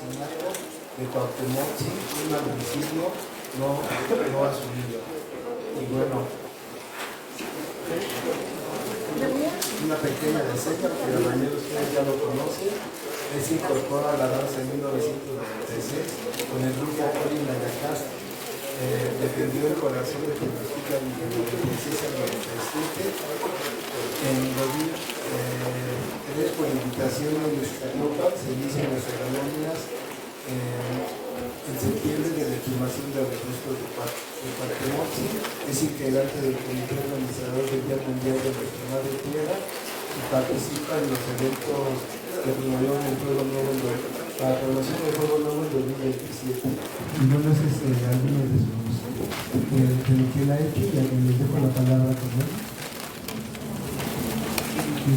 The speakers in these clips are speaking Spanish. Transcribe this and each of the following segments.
asesinato de Cuauhtémoc, un magnicidio no asumido. Y bueno, una pequeña reseña, porque la mayoría de ustedes ya lo conocen. Él se incorpora a la danza en 1996 con el grupo Orin Layacast. Defendió el corazón de Tenochtitlan en el 96 al 97. En 2003, por invitación de Iztacalopan, se inician las ceremonias en septiembre de la exhumación de los restos de Cuauhtémoc. Es integrante del Comité Organizador del Día Mundial de Nuestra Madre Tierra y participa en los eventos que promovieron el Fuego Nuevo para la promoción del Fuego Nuevo en 2027. Y no sé si alguno de lo que él ha hecho, y a quien les dejo la palabra con él.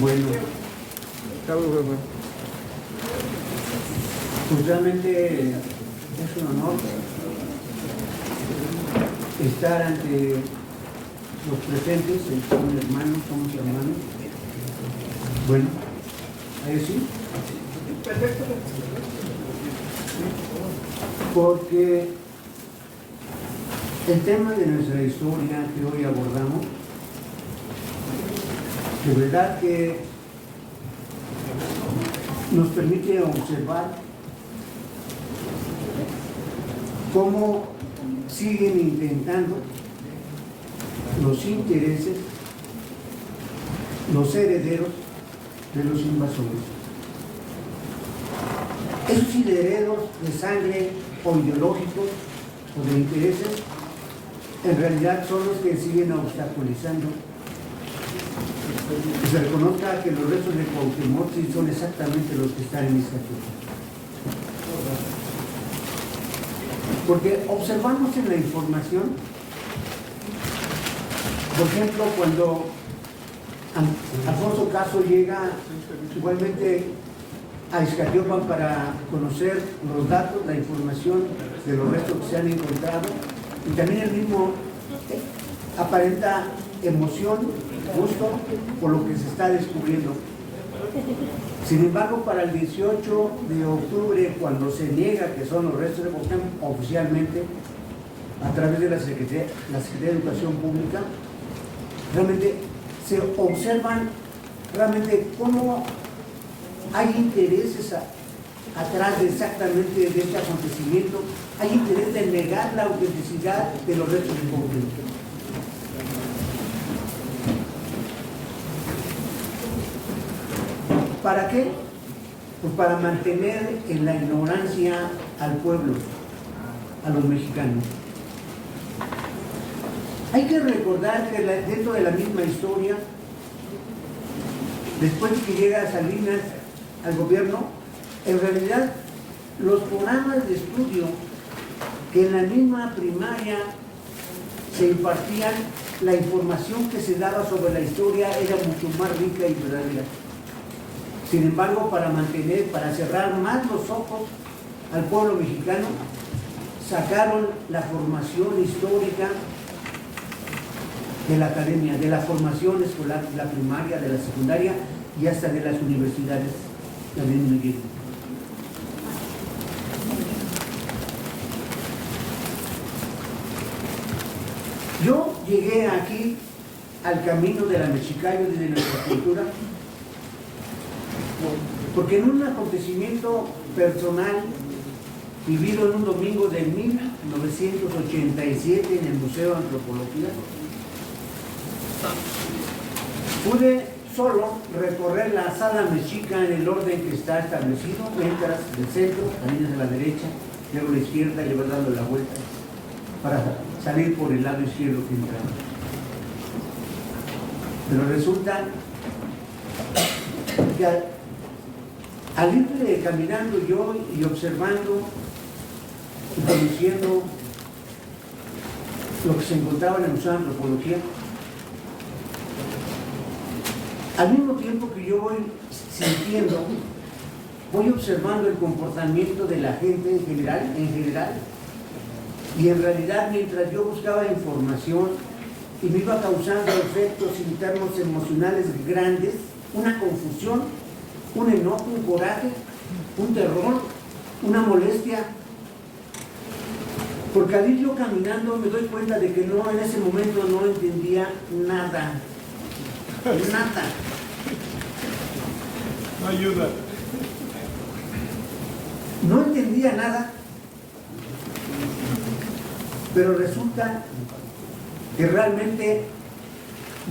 Bueno, pues realmente es un honor estar ante los presentes, somos hermanos. Bueno, ahí sí. Perfecto. Porque el tema de nuestra historia que hoy abordamos, de verdad que nos permite observar cómo siguen intentando los intereses, los herederos de los invasores. Esos herederos de sangre o ideológicos o de intereses, en realidad son los que siguen obstaculizando que se reconozca que los restos de Cuauhtémoc son exactamente los que están en Iztacalopan. Porque observamos en la información, por ejemplo, cuando Alfonso Caso llega igualmente a Iztacalopan para conocer los datos, la información de los restos que se han encontrado, y también el mismo aparenta emoción, gusto por lo que se está descubriendo. Sin embargo, para el 18 de octubre, cuando se niega que son los restos de Cuauhtémoc oficialmente, a través de la Secretaría de Educación Pública, realmente se observan realmente cómo hay intereses atrás de exactamente de este acontecimiento, hay interés de negar la autenticidad de los restos de Cuauhtémoc. ¿Para qué? Pues para mantener en la ignorancia al pueblo, a los mexicanos. Hay que recordar que dentro de la misma historia, después de que llega Salinas al gobierno, en realidad los programas de estudio que en la misma primaria se impartían, la información que se daba sobre la historia era mucho más rica y verdadera. Sin embargo, para cerrar más los ojos al pueblo mexicano, sacaron la formación histórica de la academia, de la formación escolar, de la primaria, de la secundaria y hasta de las universidades también en México. Yo llegué aquí al camino de la Mexicayo desde nuestra cultura, porque en un acontecimiento personal vivido en un domingo de 1987 en el Museo de Antropología, pude solo recorrer la sala mexica en el orden que está establecido. Entras del centro, caminas a la derecha, luego a la izquierda y le vas dando la vuelta para salir por el lado izquierdo que entraba. Pero resulta que al ir caminando yo y observando y conociendo lo que se encontraba en el Museo de Antropología, al mismo tiempo que yo voy sintiendo, voy observando el comportamiento de la gente en general, y en realidad mientras yo buscaba información y me iba causando efectos internos emocionales grandes, una confusión, un enojo, un coraje, un terror, una molestia. Porque al ir yo caminando me doy cuenta de que no, en ese momento no entendía nada. Nada. No ayuda. No entendía nada. Pero resulta que realmente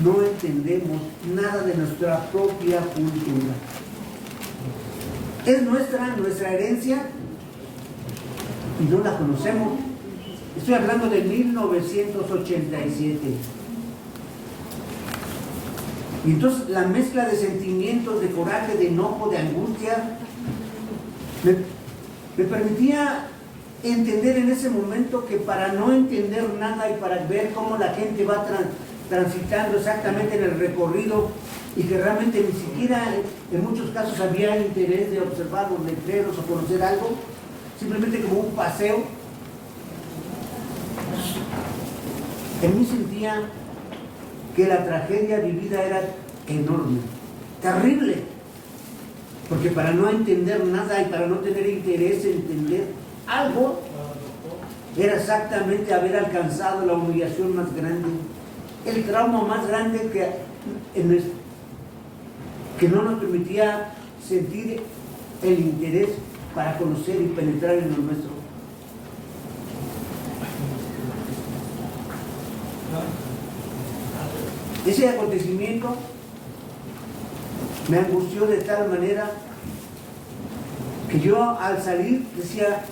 no entendemos nada de nuestra propia cultura. Es nuestra herencia y no la conocemos. Estoy hablando de 1987. Y entonces la mezcla de sentimientos, de coraje, de enojo, de angustia, me permitía entender en ese momento que para no entender nada y para ver cómo la gente va transitando exactamente en el recorrido y que realmente ni siquiera en muchos casos había interés de observar los letreros o conocer algo, simplemente como un paseo, en mí sentía que la tragedia vivida era enorme, terrible, porque para no entender nada y para no tener interés en entender algo, era exactamente haber alcanzado la humillación más grande, el trauma más grande que no nos permitía sentir el interés para conocer y penetrar en lo nuestro. Ese acontecimiento me angustió de tal manera que yo al salir decía,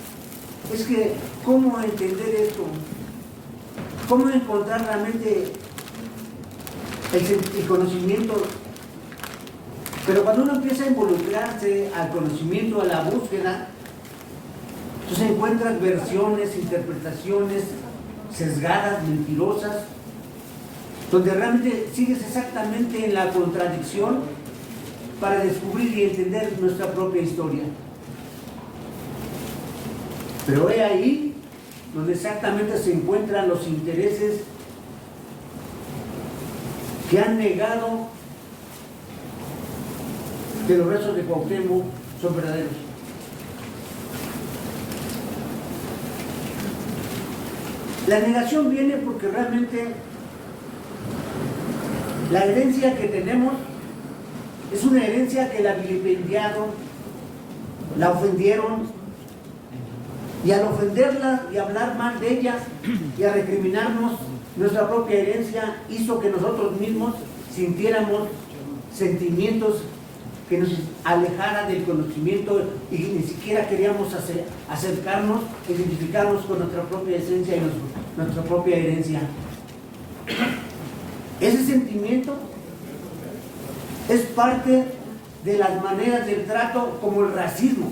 es que ¿cómo entender esto? ¿Cómo encontrar realmente el conocimiento? Pero cuando uno empieza a involucrarse al conocimiento, a la búsqueda, entonces encuentras versiones, interpretaciones sesgadas, mentirosas, donde realmente sigues exactamente en la contradicción para descubrir y entender nuestra propia historia. Pero he ahí donde exactamente se encuentran los intereses que han negado que los restos de Cuauhtémoc son verdaderos. La negación viene porque realmente la herencia que tenemos es una herencia que la vilipendiaron, la ofendieron, y al ofenderla y hablar mal de ella y a recriminarnos nuestra propia herencia hizo que nosotros mismos sintiéramos sentimientos que nos alejara del conocimiento y ni siquiera queríamos acercarnos, identificarnos con nuestra propia esencia y nuestra propia herencia. Ese sentimiento es parte de las maneras del trato como el racismo.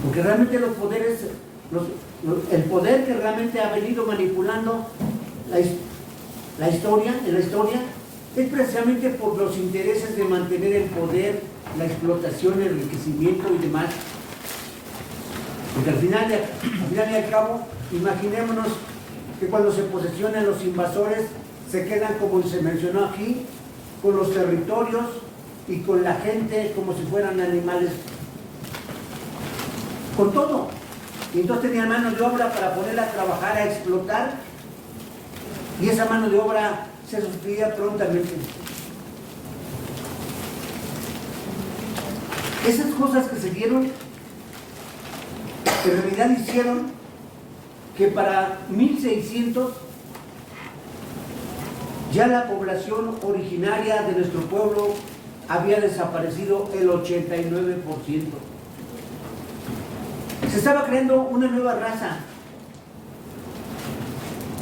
Porque realmente los poderes, el poder que realmente ha venido manipulando la historia, es precisamente por los intereses de mantener el poder, la explotación, el enriquecimiento y demás. Porque al final y al cabo, imaginémonos que cuando se posesionan los invasores, se quedan, como se mencionó aquí, con los territorios y con la gente como si fueran animales, con todo. Y entonces tenían mano de obra para ponerla a trabajar, a explotar, y esa mano de obra se sustituía prontamente. Esas cosas que se dieron, en realidad hicieron que para 1600 ya la población originaria de nuestro pueblo había desaparecido el 89%. Se estaba creando una nueva raza.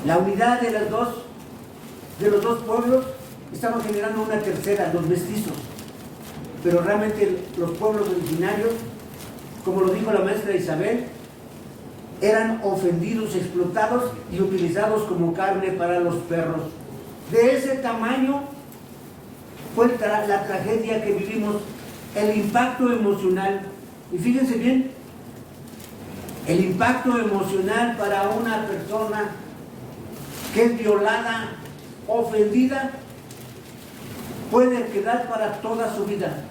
La unidad de los dos pueblos estaba generando una tercera, los mestizos. Pero realmente los pueblos originarios, como lo dijo la maestra Isabel, eran ofendidos, explotados y utilizados como carne para los perros. De ese tamaño fue la tragedia que vivimos, el impacto emocional. Y fíjense bien, el impacto emocional para una persona que es violada, ofendida, puede quedar para toda su vida.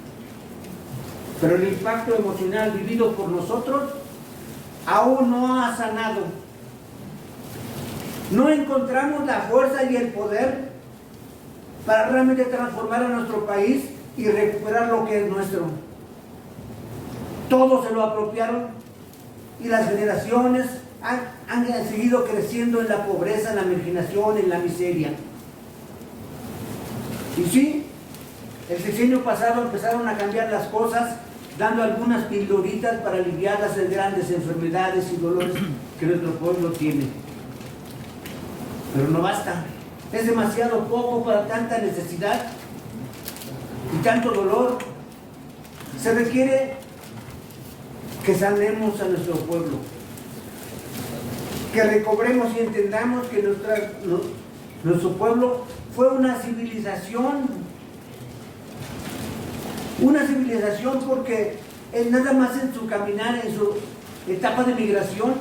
pero el impacto emocional vivido por nosotros aún no ha sanado. No encontramos la fuerza y el poder para realmente transformar a nuestro país y recuperar lo que es nuestro. Todos se lo apropiaron y las generaciones han seguido creciendo en la pobreza, en la marginación, en la miseria. Y sí, el sexenio pasado empezaron a cambiar las cosas, dando algunas pildoritas para aliviar las grandes enfermedades y dolores que nuestro pueblo tiene. Pero no basta. Es demasiado poco para tanta necesidad y tanto dolor. Se requiere que sanemos a nuestro pueblo, que recobremos y entendamos que nuestro pueblo fue una civilización porque nada más en su caminar, en su etapa de migración,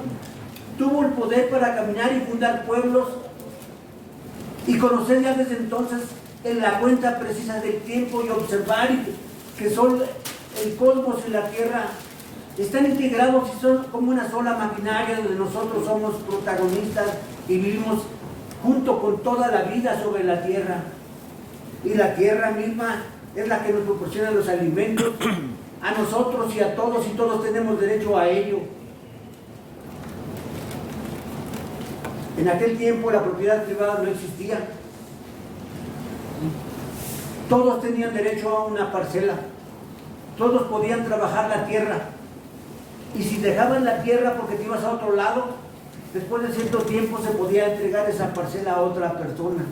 tuvo el poder para caminar y fundar pueblos y conocer ya desde entonces en la cuenta precisa del tiempo y observar que son el cosmos y la tierra están integrados y son como una sola maquinaria donde nosotros somos protagonistas y vivimos junto con toda la vida sobre la tierra. Y la tierra misma es la que nos proporciona los alimentos a nosotros y a todos, y todos tenemos derecho a ello. En aquel tiempo la propiedad privada no existía. Todos tenían derecho a una parcela. Todos podían trabajar la tierra. Y si dejaban la tierra porque te ibas a otro lado, después de cierto tiempo se podía entregar esa parcela a otra persona.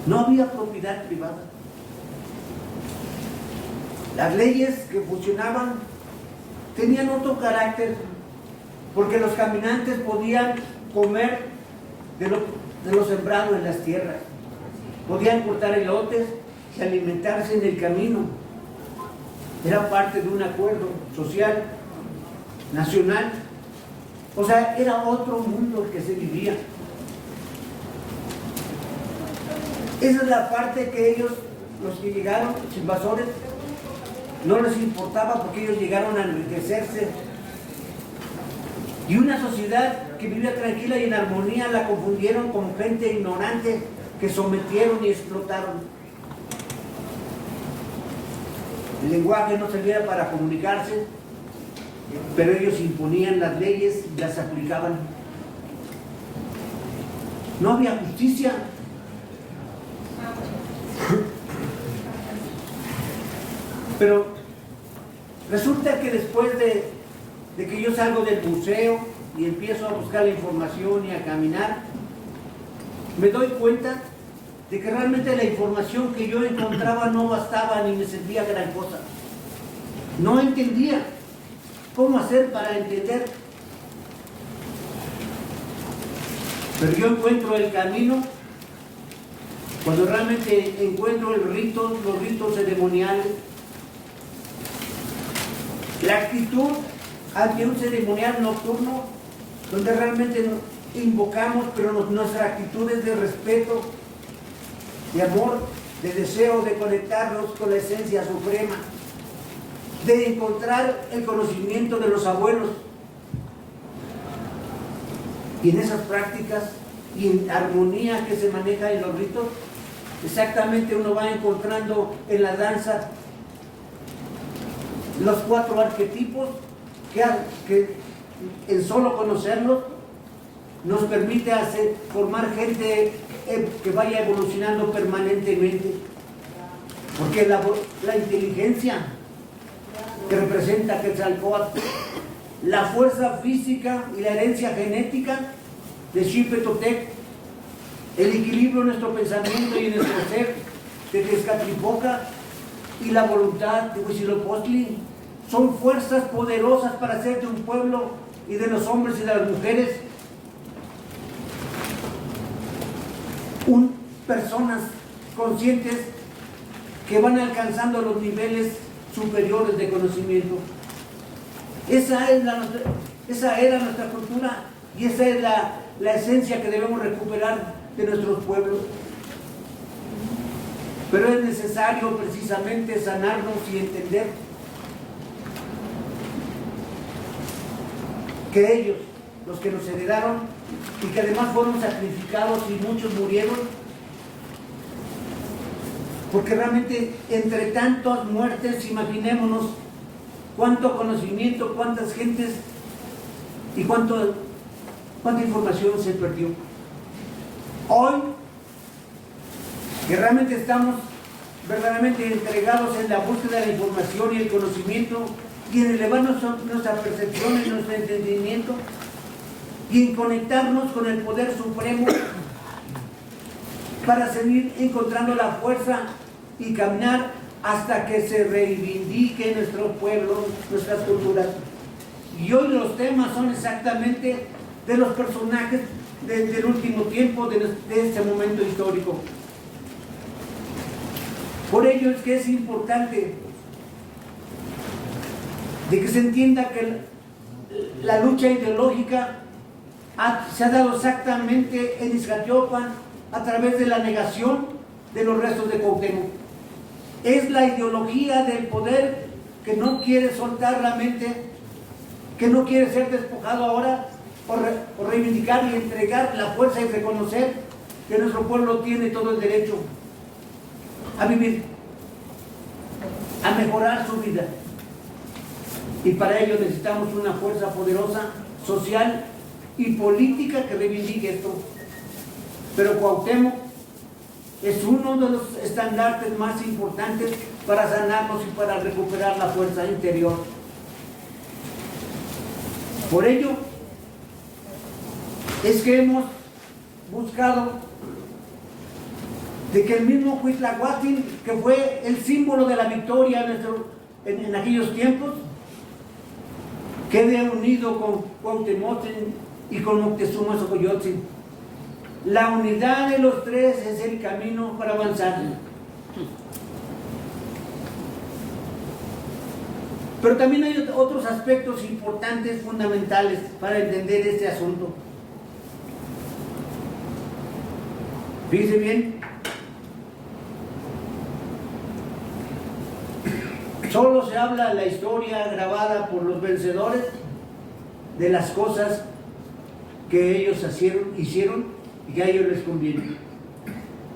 No había propiedad privada. Las leyes que funcionaban tenían otro carácter, porque los caminantes podían comer de lo sembrado en las tierras, podían cortar elotes y alimentarse en el camino. Era parte de un acuerdo social, nacional. O sea, era otro mundo el que se vivía. Esa es la parte que ellos, los que llegaron, los invasores, no les importaba, porque ellos llegaron a enriquecerse. Y una sociedad que vivía tranquila y en armonía la confundieron con gente ignorante que sometieron y explotaron. El lenguaje no servía para comunicarse, pero ellos imponían las leyes y las aplicaban. No había justicia. Pero resulta que después de que yo salgo del museo y empiezo a buscar la información y a caminar, me doy cuenta de que realmente la información que yo encontraba no bastaba ni me servía gran cosa. No entendía cómo hacer para entender. Pero yo encuentro el camino cuando realmente encuentro los ritos ceremoniales, la actitud ante un ceremonial nocturno donde realmente invocamos, pero nuestra actitud es de respeto, de amor, de deseo de conectarnos con la esencia suprema, de encontrar el conocimiento de los abuelos. Y en esas prácticas y en armonía que se maneja en los ritos, exactamente uno va encontrando en la danza los 4 arquetipos que en solo conocerlos nos permite formar gente que vaya evolucionando permanentemente. Porque la inteligencia que representa Quetzalcóatl, la fuerza física y la herencia genética de Xipetotec, el equilibrio en nuestro pensamiento y en nuestro ser de Tezcatlipoca y la voluntad de Huitzilopochtli son fuerzas poderosas para hacer de un pueblo y de los hombres y de las mujeres personas conscientes que van alcanzando los niveles superiores de conocimiento. Esa era nuestra cultura y esa es la esencia que debemos recuperar de nuestros pueblos. Pero es necesario precisamente sanarnos y entender que ellos, los que nos heredaron y que además fueron sacrificados y muchos murieron, porque realmente entre tantas muertes, imaginémonos cuánto conocimiento, cuántas gentes y cuánta información se perdió. Hoy, que realmente estamos verdaderamente entregados en la búsqueda de la información y el conocimiento y en elevar nuestra percepción y nuestro entendimiento y en conectarnos con el poder supremo para seguir encontrando la fuerza y caminar hasta que se reivindique nuestro pueblo, nuestras culturas. Y hoy los temas son exactamente de los personajes del último tiempo, de este momento histórico. Por ello es que es importante de que se entienda que la lucha ideológica se ha dado exactamente en Ixcatiopan a través de la negación de los restos de Cuauhtémoc. Es la ideología del poder que no quiere soltar la mente, que no quiere ser despojado ahora por reivindicar y entregar la fuerza y reconocer que nuestro pueblo tiene todo el derecho a vivir, a mejorar su vida. Y para ello necesitamos una fuerza poderosa, social y política que reivindique esto. Pero Cuauhtémoc es uno de los estandartes más importantes para sanarnos y para recuperar la fuerza interior. Por ello es que hemos buscado de que el mismo Cuitlahuatzin, que fue el símbolo de la victoria en aquellos tiempos, quede unido con Cuauhtémoc y con Moctezuma Xocoyotzin. La unidad de los tres es el camino para avanzar. Pero también hay otros aspectos importantes, fundamentales, para entender este asunto. Fíjense bien, solo se habla la historia grabada por los vencedores de las cosas que ellos hicieron y que a ellos les conviene.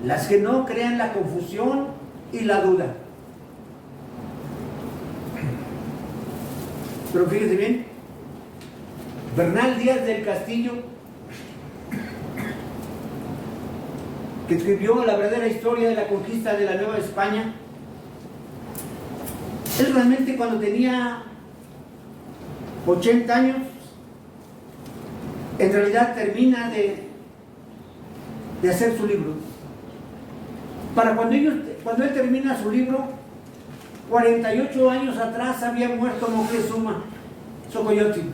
Las que no crean la confusión y la duda. Pero fíjense bien, Bernal Díaz del Castillo, que escribió la verdadera historia de la conquista de la Nueva España, él realmente cuando tenía 80 años, en realidad termina de hacer su libro. Para cuando él termina su libro, 48 años atrás había muerto Moctezuma Xocoyotzin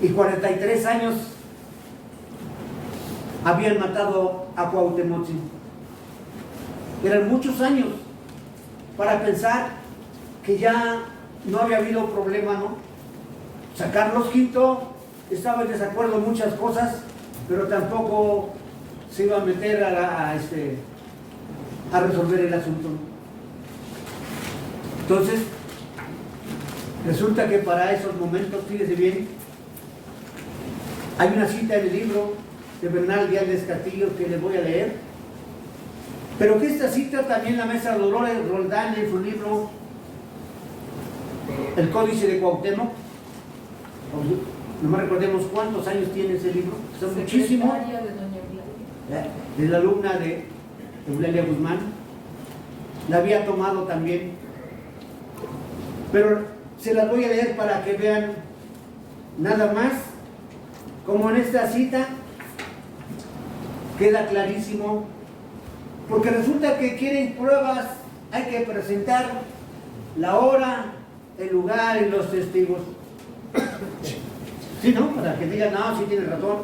y 43 años habían matado a Cuauhtémoc. Eran muchos años para pensar que ya no había habido problema, ¿no? O sea, Carlos V estaba en desacuerdo en muchas cosas, pero tampoco se iba a meter a resolver el asunto. Entonces, resulta que para esos momentos, fíjese bien, hay una cita en el libro de Bernal Díaz del Castillo que les voy a leer, pero que esta cita también la maestra Dolores Roldán en su libro El Códice de Cuauhtémoc, no me recordemos cuántos años tiene ese libro, son muchísimos, de la alumna de Eulalia Guzmán, la había tomado también, pero se las voy a leer para que vean nada más, como en esta cita queda clarísimo, porque resulta que quieren pruebas, hay que presentar la hora, el lugar y los testigos. Sí, ¿no? Para que digan, no, sí tiene razón,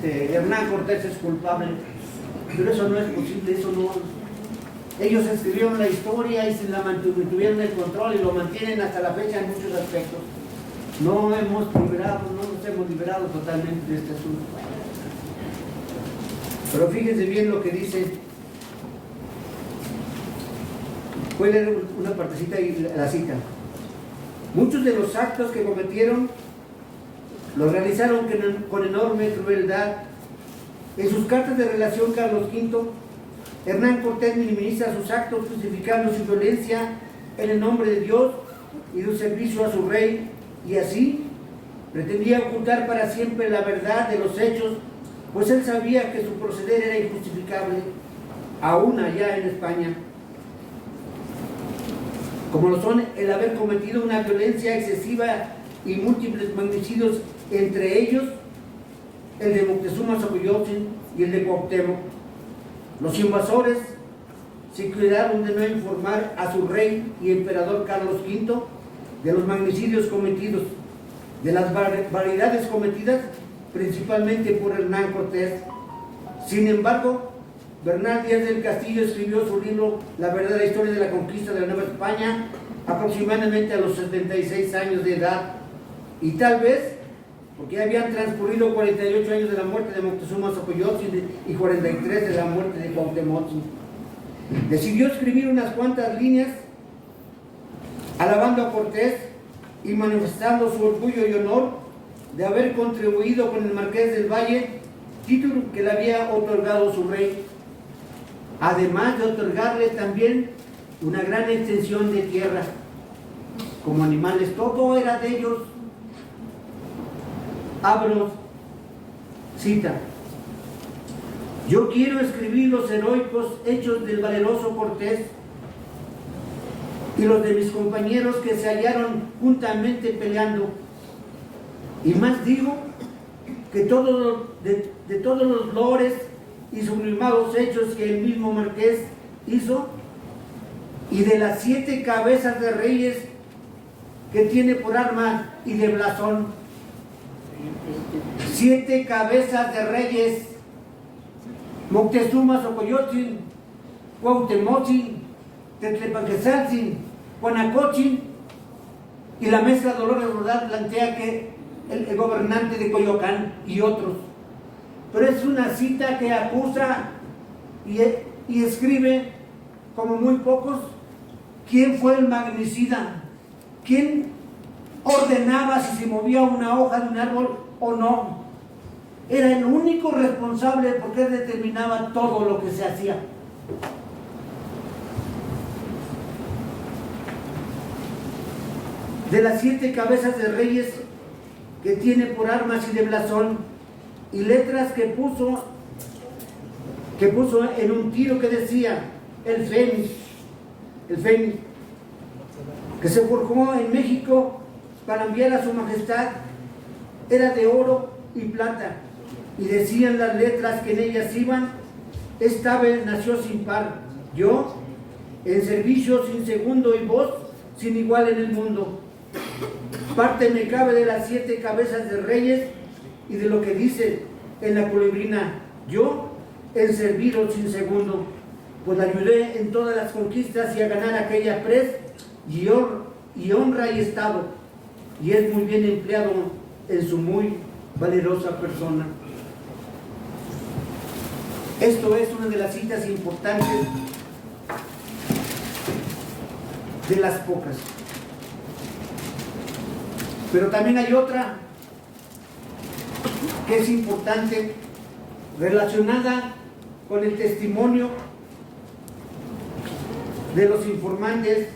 Hernán Cortés es culpable, pero eso no es posible, eso no. Ellos escribieron la historia y se la mantuvieron el control y lo mantienen hasta la fecha en muchos aspectos. No nos hemos liberado totalmente de este asunto. Pero fíjense bien lo que dice. Voy a leer una partecita y la cita. Muchos de los actos que cometieron Lo realizaron con enorme crueldad. En sus cartas de relación, Carlos V, Hernán Cortés minimiza sus actos justificando su violencia en el nombre de Dios y de un servicio a su rey, y así pretendía ocultar para siempre la verdad de los hechos, pues él sabía que su proceder era injustificable, aún allá en España, como lo son el haber cometido una violencia excesiva y múltiples magnicidios, entre ellos el de Moctezuma Xocoyotzin y el de Cuauhtémoc. Los invasores se cuidaron de no informar a su rey y emperador Carlos V de los magnicidios cometidos, de las barbaridades cometidas principalmente por Hernán Cortés. Sin embargo, Bernal Díaz del Castillo escribió su libro La verdadera historia de la conquista de la Nueva España aproximadamente a los 76 años de edad, y tal vez porque habían transcurrido 48 años de la muerte de Moctezuma Xocoyotzin y 43 de la muerte de Cuauhtémoc. Decidió escribir unas cuantas líneas alabando a Cortés y manifestando su orgullo y honor de haber contribuido con el Marqués del Valle, título que le había otorgado su rey, además de otorgarle también una gran extensión de tierra. Como animales, todo era de ellos. Abro cita: yo quiero escribir los heroicos hechos del valeroso Cortés y los de mis compañeros que se hallaron juntamente peleando, y más digo que de todos los lores y sublimados hechos que el mismo Marqués hizo, y de las 7 cabezas de reyes que tiene por arma y de blasón. 7 cabezas de reyes: Moctezuma Xocoyotzin, Cuauhtémotzin, Tetlepanquetzaltzin, Guanacotzin, y la mezcla Dolores Rodal plantea que el gobernante de Coyoacán y otros. Pero es una cita que acusa y escribe, como muy pocos, quién fue el magnicida, quién ordenaba si se movía una hoja de un árbol o no. Era el único responsable porque él determinaba todo lo que se hacía. De las 7 cabezas de reyes que tiene por armas y de blasón, y letras que puso en un tiro que decía el Fénix, que se forjó en México para enviar a su majestad, era de oro y plata, y decían las letras que en ellas iban: esta vez nació sin par, yo en servicio sin segundo y vos sin igual en el mundo. Parte me cabe de las 7 cabezas de reyes y de lo que dice en la colibrina: yo en serviros sin segundo, pues la ayudé en todas las conquistas y a ganar aquella pres y honra y estado, y es muy bien empleado en su muy valerosa persona. Esto es una de las citas importantes, de las pocas. Pero también hay otra que es importante, relacionada con el testimonio de los informantes,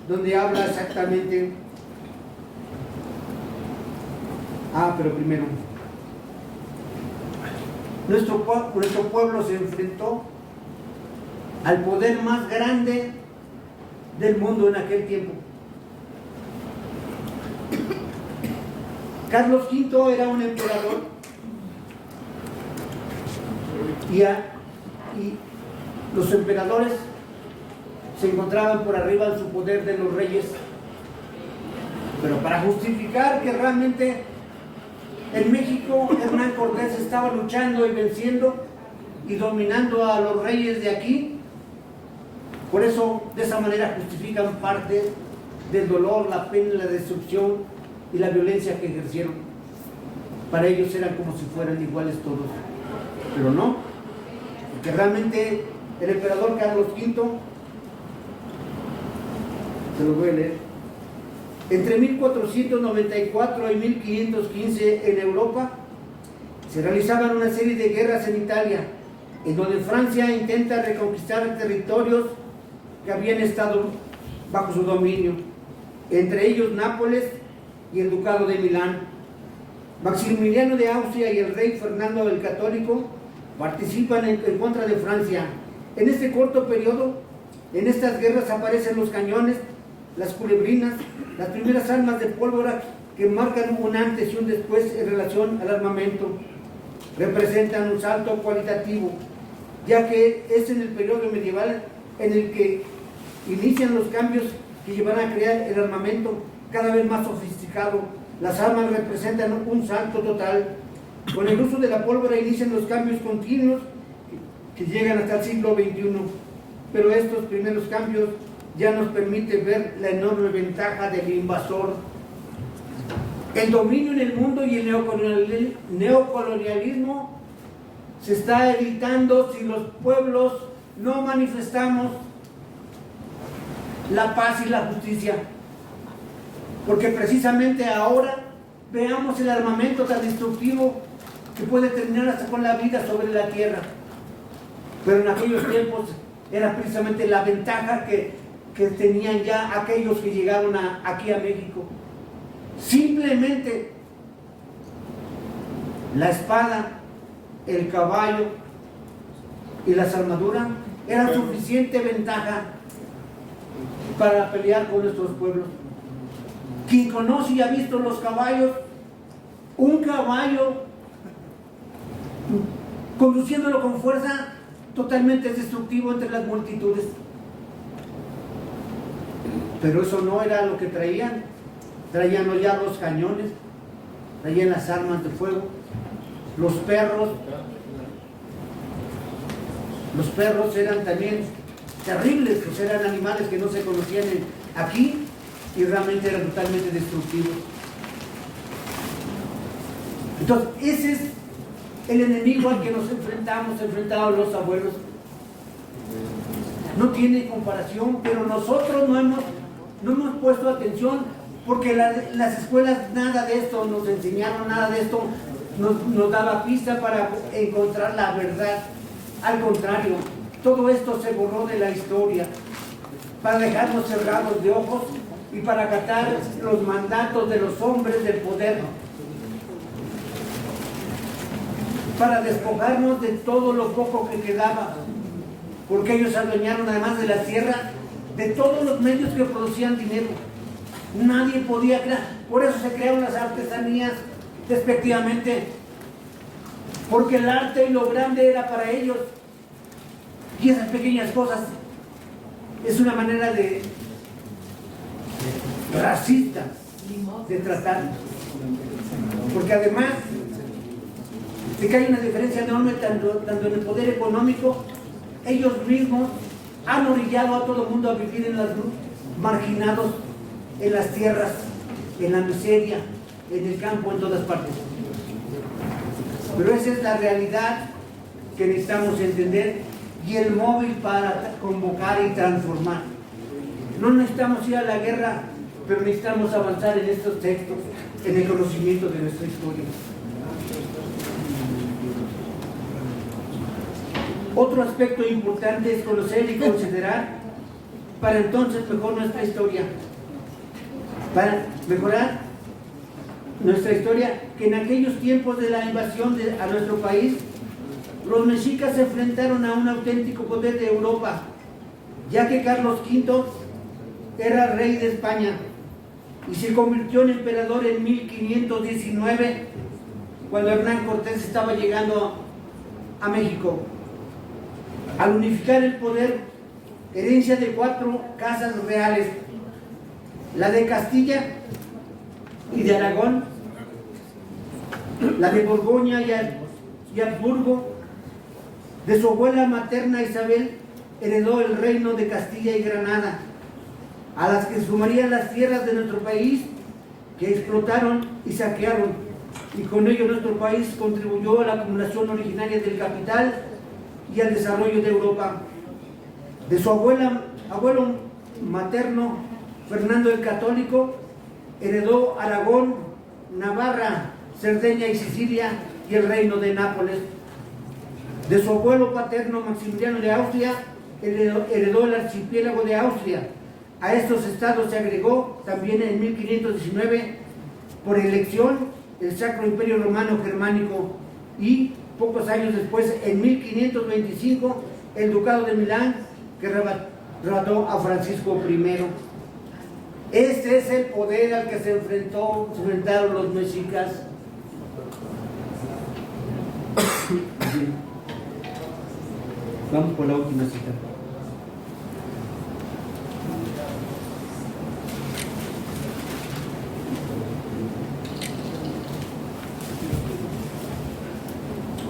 donde habla exactamente. Pero primero, nuestro pueblo se enfrentó al poder más grande del mundo en aquel tiempo. Carlos V era un emperador y los emperadores se encontraban por arriba de su poder de los reyes, pero para justificar que realmente en México Hernán Cortés estaba luchando y venciendo y dominando a los reyes de aquí, por eso de esa manera justifican parte del dolor, la pena, la destrucción y la violencia que ejercieron. Para ellos eran como si fueran iguales todos, pero no, porque realmente el emperador Carlos V, se lo voy a leer, Entre 1494 y 1515 en Europa se realizaban una serie de guerras en Italia, en donde Francia intenta reconquistar territorios que habían estado bajo su dominio, entre ellos Nápoles y el Ducado de Milán. Maximiliano de Austria y el rey Fernando el Católico participan en contra de Francia. En este corto periodo, en estas guerras aparecen los cañones, las culebrinas, las primeras armas de pólvora que marcan un antes y un después en relación al armamento. Representan un salto cualitativo, ya que es en el periodo medieval en el que inician los cambios que llevarán a crear el armamento cada vez más sofisticado. Las armas representan un salto total. Con el uso de la pólvora inician los cambios continuos que llegan hasta el siglo XXI. Pero estos primeros cambios ya nos permiten ver la enorme ventaja del invasor. El dominio en el mundo y el neocolonialismo se está evitando si los pueblos no manifestamos la paz y la justicia. Porque precisamente ahora veamos el armamento tan destructivo que puede terminar hasta con la vida sobre la tierra. Pero en aquellos tiempos era precisamente la ventaja que tenían ya aquellos que llegaron aquí a México. Simplemente la espada, el caballo y las armaduras eran suficiente ventaja para pelear con nuestros pueblos. Quien conoce y ha visto los caballos, un caballo conduciéndolo con fuerza totalmente destructivo entre las multitudes. Pero eso no era lo que traían. Traían ya los cañones, traían las armas de fuego, los perros. Los perros eran también terribles, pues eran animales que no se conocían aquí y realmente eran totalmente destructivos. Entonces, ese es el enemigo al que nos enfrentados los abuelos. No tiene comparación, pero nosotros no hemos puesto atención, porque las escuelas nada de esto nos enseñaron, nada de esto nos daba pista para encontrar la verdad. Al contrario, todo esto se borró de la historia para dejarnos cerrados de ojos y para acatar los mandatos de los hombres del poder, para despojarnos de todo lo poco que quedaba, porque ellos se adueñaron además de la tierra, de todos los medios que producían dinero. Nadie podía crear, por eso se crearon las artesanías despectivamente, porque el arte y lo grande era para ellos, y esas pequeñas cosas es una manera de racista de tratar, porque además de que hay una diferencia enorme tanto en el poder económico, ellos mismos han orillado a todo el mundo a vivir en los marginados, en las tierras, en la miseria, en el campo, en todas partes. Pero esa es la realidad que necesitamos entender, y el móvil para convocar y transformar. No necesitamos ir a la guerra, pero necesitamos avanzar en estos textos, en el conocimiento de nuestra historia. Otro aspecto importante es conocer y considerar para entonces mejorar nuestra historia. Para mejorar nuestra historia, que en aquellos tiempos de la invasión a nuestro país, los mexicas se enfrentaron a un auténtico poder de Europa, ya que Carlos V era rey de España y se convirtió en emperador en 1519, cuando Hernán Cortés estaba llegando a México. Al unificar el poder, herencia de 4 casas reales, la de Castilla y de Aragón, la de Borgoña y Habsburgo. De su abuela materna Isabel heredó el reino de Castilla y Granada, a las que sumarían las tierras de nuestro país que explotaron y saquearon, y con ello nuestro país contribuyó a la acumulación originaria del capital y al desarrollo de Europa. De su abuelo materno Fernando el Católico heredó Aragón, Navarra, Cerdeña y Sicilia y el reino de Nápoles. De su abuelo paterno Maximiliano de Austria, heredó el archipiélago de Austria. A estos estados se agregó también en 1519 por elección el Sacro Imperio Romano Germánico y pocos años después, en 1525, el Ducado de Milán, que arrebató a Francisco I. Este es el poder al que se enfrentaron los mexicas. Vamos por la última cita.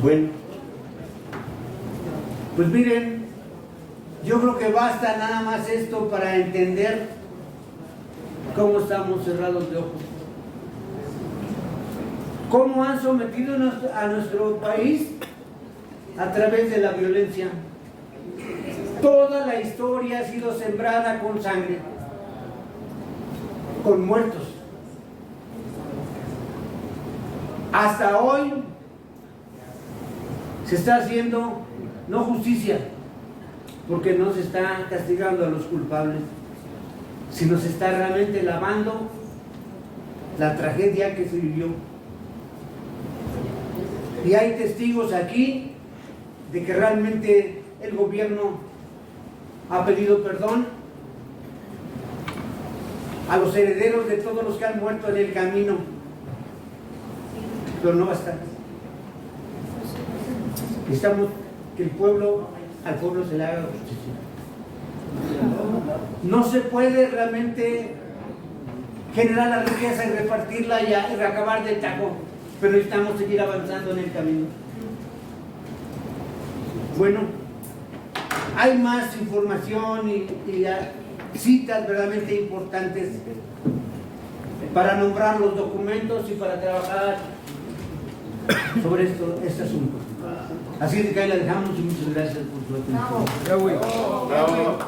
Bueno, pues miren, yo creo que basta nada más esto para entender cómo estamos cerrados de ojos. Cómo han sometido a nuestro país a través de la violencia. Toda la historia ha sido sembrada con sangre, con muertos. Hasta hoy se está haciendo no justicia, porque no se está castigando a los culpables, sino se está realmente lavando la tragedia que se vivió. Y hay testigos aquí de que realmente el gobierno ha pedido perdón a los herederos de todos los que han muerto en el camino, pero no basta. Necesitamos que al pueblo se le haga justicia. No se puede realmente generar la riqueza y repartirla y acabar de tajo, pero necesitamos seguir avanzando en el camino. Bueno, hay más información y citas verdaderamente importantes para nombrar los documentos y para trabajar sobre este asunto. Así que ahí la dejamos y muchas gracias por su atención. Bravo.